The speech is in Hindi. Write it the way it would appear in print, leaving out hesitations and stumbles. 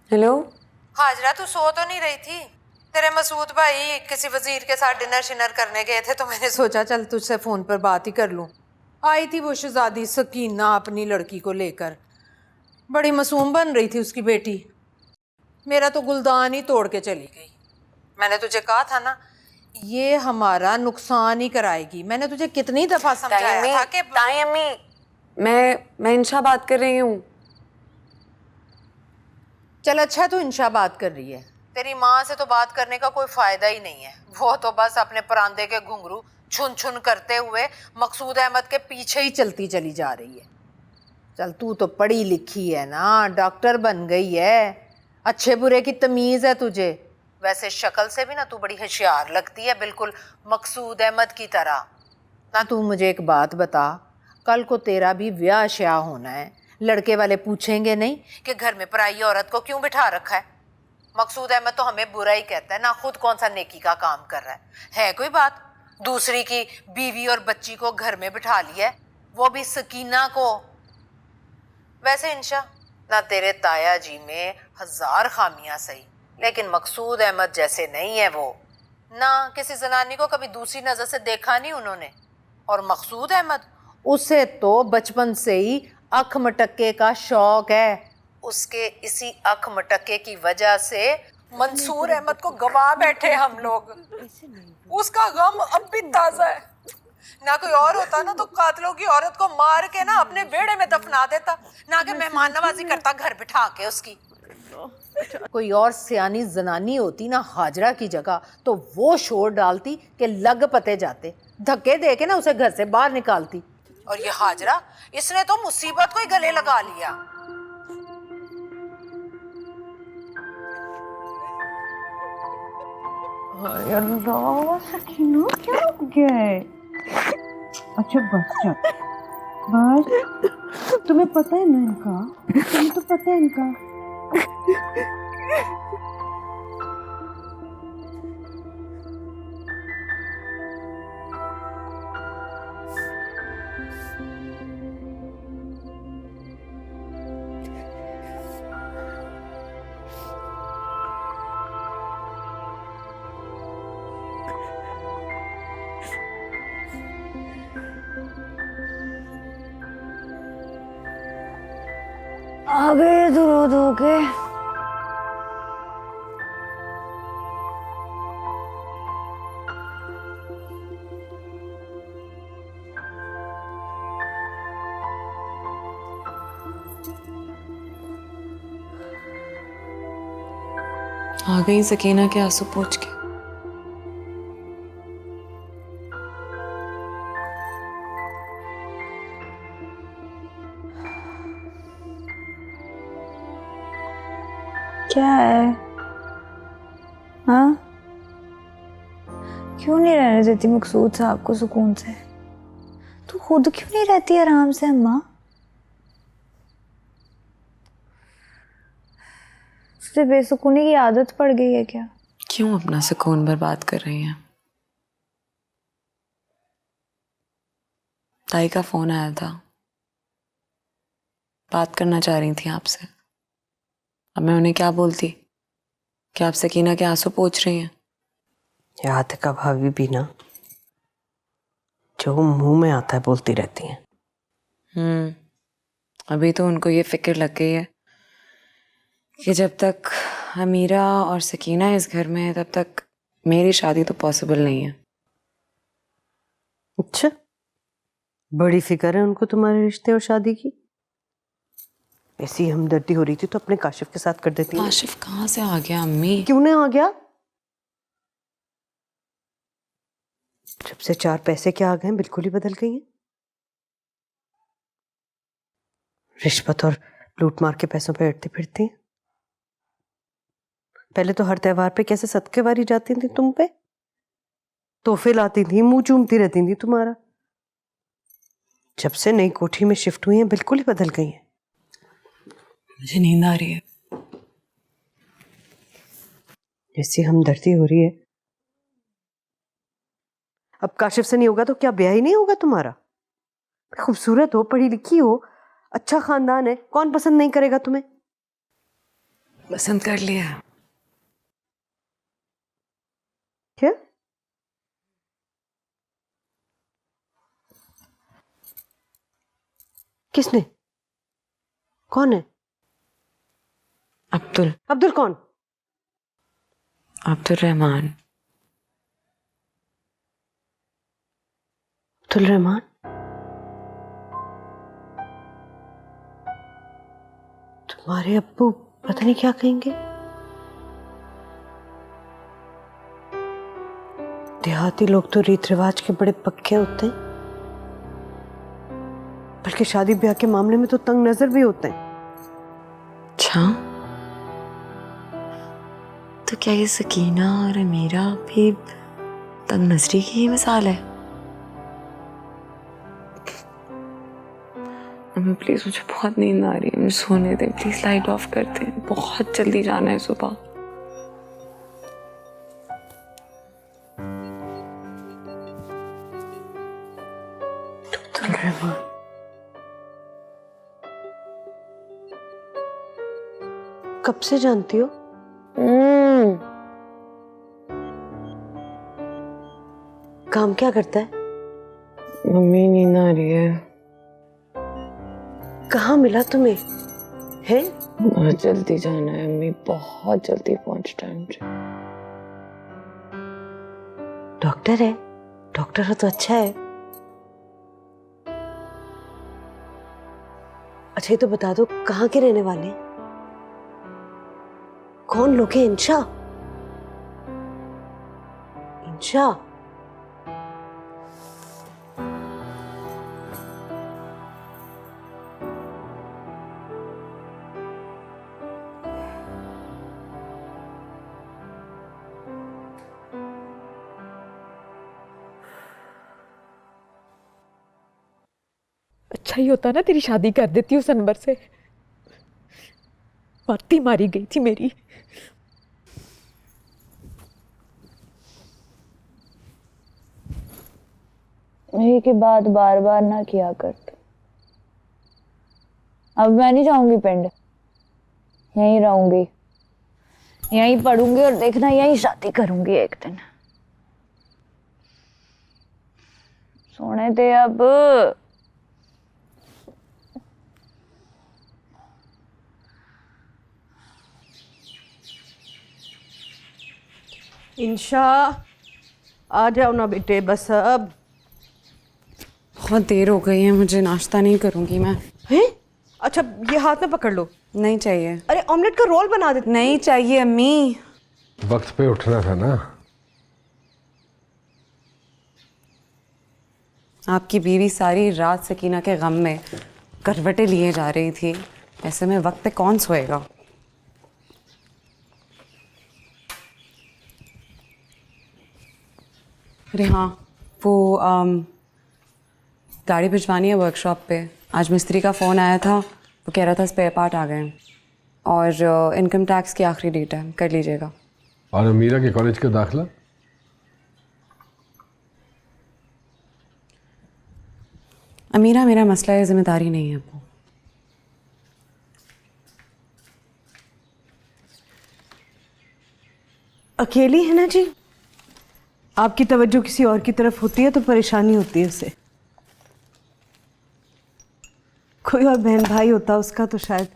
हेलो। हाजरा, तू सो तो नहीं रही थी? तेरे मसूद भाई किसी वजीर के साथ डिनर शिनर करने गए थे, तो मैंने सोचा चल तुझसे फोन पर बात ही कर लूं। आई थी वो शहजादी सकीना अपनी लड़की को लेकर, बड़ी मासूम बन रही थी उसकी बेटी। मेरा तो गुलदान ही तोड़ के चली गई। मैंने तुझे कहा था ना, ये हमारा नुकसान ही कराएगी। मैंने तुझे कितनी दफा समझाया था कि ताई अम्मी, मैं इंशा बात कर रही हूँ। चल अच्छा, तू इंशा बात कर रही है। तेरी माँ से तो बात करने का कोई फायदा ही नहीं है। वो तो बस अपने परांदे के घुंघरू छुन छुन करते हुए मकसूद अहमद के पीछे ही चलती चली जा रही है। चल तू तो पढ़ी लिखी है ना, डॉक्टर बन गई है, अच्छे बुरे की तमीज है तुझे। वैसे शक्ल से भी ना तू बड़ी होशियार लगती है, बिल्कुल मकसूद अहमद की तरह। ना तू मुझे एक बात बता, कल को तेरा भी ब्याह श्याह होना है, लड़के वाले पूछेंगे नहीं कि घर में पराई औरत को क्यों बिठा रखा है? मकसूद अहमद तो हमें बुरा ही कहता है ना, खुद कौन सा नेकी का काम कर रहा है कोई बात? दूसरी की बीवी और बच्ची को घर में बिठा लिया है, वो भी सकीना को। वैसे इंशा, ना तेरे ताया जी में 1000 खामियां सही, लेकिन मकसूद अहमद जैसे नहीं है वो। ना किसी जनानी को कभी दूसरी नजर से देखा नहीं उन्होंने। और मकसूद अहमद, उसे तो बचपन से ही अख मटक्के का शौक है। उसके इसी अख मटक्के की वजह से मंसूर अहमद को गवा बैठे हम लोग। उसका गम अब भी ताजा है। ना कोई और होता ना तो कातलों की औरत को मार के ना अपने बेड़े में दफना देता, ना कि मेहमान नवाजी करता घर बिठा के उसकी। कोई और सियानी जनानी होती ना हाजरा की जगह, तो वो शोर डालती कि लग पते जाते, धक्के दे के ना उसे घर से बाहर निकालती। और ये हाजरा, इसने तो मुसीबत को ही गले लगा लिया। अल्लाह सकीना, क्या हो गया है? अच्छा बस चल, बस। तुम्हें पता है ना इनका, तुम्हें तो पता है इनका। आ गए दूर हो के। आ गई सकीना के आंसू पोंछ के। क्या है? हाँ, क्यों नहीं रहने देती मकसूद साहब को सुकून से? तू खुद क्यों नहीं रहती आराम से अम्मा? उससे बेसुकूनी की आदत पड़ गई है क्या? क्यों अपना सुकून बर्बाद कर रही हैं? ताई का फोन आया था, बात करना चाह रही थी आपसे। अब मैं उन्हें क्या बोलती कि आप सकीना के आंसू पोंछ रही हैं? याद का भाभी भी ना, जो मुंह में आता है बोलती रहती हैं। अभी तो उनको ये फिक्र लग गई है कि जब तक अमीरा और सकीना इस घर में है तब तक मेरी शादी तो पॉसिबल नहीं है। अच्छा, बड़ी फिक्र है उनको तुम्हारे रिश्ते और शादी की। ऐसी हमदर्दी हो रही थी तो अपने काशिफ के साथ कर देती। काशिफ कहाँ से आ गया अम्मी? क्यों नहीं आ गया? जब से 4 पैसे क्या आ गए, बिल्कुल ही बदल गई हैं। रिश्वत और लूट मार के पैसों पे अड़ती फिरती हैं। पहले तो हर त्योहार पे कैसे सदके वारी जाती थी तुम पे, तोहफे लाती थी, मुंह चूमती रहती थी तुम्हारा। जब से नई कोठी में शिफ्ट हुई हैं बिल्कुल ही बदल गई हैं। मुझे नींद आ रही है। जैसी हमदर्दी हो रही है। अब काशिफ से नहीं होगा तो क्या ब्याह ही नहीं होगा तुम्हारा? खूबसूरत हो, पढ़ी लिखी हो, अच्छा खानदान है, कौन पसंद नहीं करेगा तुम्हें? पसंद कर लिया। क्या? किसने? कौन है? अब्दुल। अब्दुल कौन? अब्दुल रहमान। अब्दुल रहमान? तुम्हारे अब्बू पता नहीं क्या कहेंगे। देहाती लोग तो रीत रिवाज के बड़े पक्के होते हैं, बल्कि शादी ब्याह के मामले में तो तंग नजर भी होते हैं। अच्छा, तो क्या ये सकीना और अमीरा भी तंग नजरी की ही मिसाल है? अम्मी प्लीज, मुझे बहुत नींद आ रही है, मुझे सोने दे प्लीज, लाइट ऑफ कर दे, बहुत जल्दी जाना है सुबह। अब्दुल रहमान? कब से जानती हो? काम क्या करता है? मम्मी नींद आ रही है। कहाँ मिला तुम्हें? है? बहुत जल्दी जाना है अम्मी, बहुत जल्दी पहुंचना है मुझे। डॉक्टर है? डॉक्टर हो तो अच्छा है। अच्छा, ये तो बता दो कहाँ के रहने वाले हैं? कौन लोग हैं? इंशा? इंशा? अच्छा ही होता ना तेरी शादी कर देती उस अनवर से। मत्ती मारी गई थी मेरी। यही की बात बार बार ना किया कर तू। अब मैं नहीं जाऊंगी पिंड, यहीं रहूंगी, यहीं पढ़ूंगी और देखना यहीं शादी करूंगी एक दिन। सोने दे अब। इंशा, आ जाओ ना बेटे, बस अब। बहुत देर हो गई है, मुझे नाश्ता नहीं करूंगी मैं। हैं? अच्छा, ये हाथ में पकड़ लो। नहीं चाहिए। अरे ऑमलेट का रोल बना देते। नहीं चाहिए अम्मी। वक्त पे उठना था ना। आपकी बीवी सारी रात सकीना के गम में करवटें लिए जा रही थी, ऐसे में वक्त पे कौन सोएगा? अरे हाँ, वो गाड़ी भिजवानी है वर्कशॉप पे। आज मिस्त्री का फ़ोन आया था, वो कह रहा था स्पेयर पार्ट आ गए हैं और इनकम टैक्स की आखिरी डेट है, कर लीजिएगा। और अमीरा के कॉलेज का दाखिला? अमीरा मेरा मसला है, जिम्मेदारी नहीं है वो। अकेली है ना जी, आपकी तवज्जो किसी और की तरफ होती है तो परेशानी होती है उसे। कोई और बहन भाई होता उसका तो शायद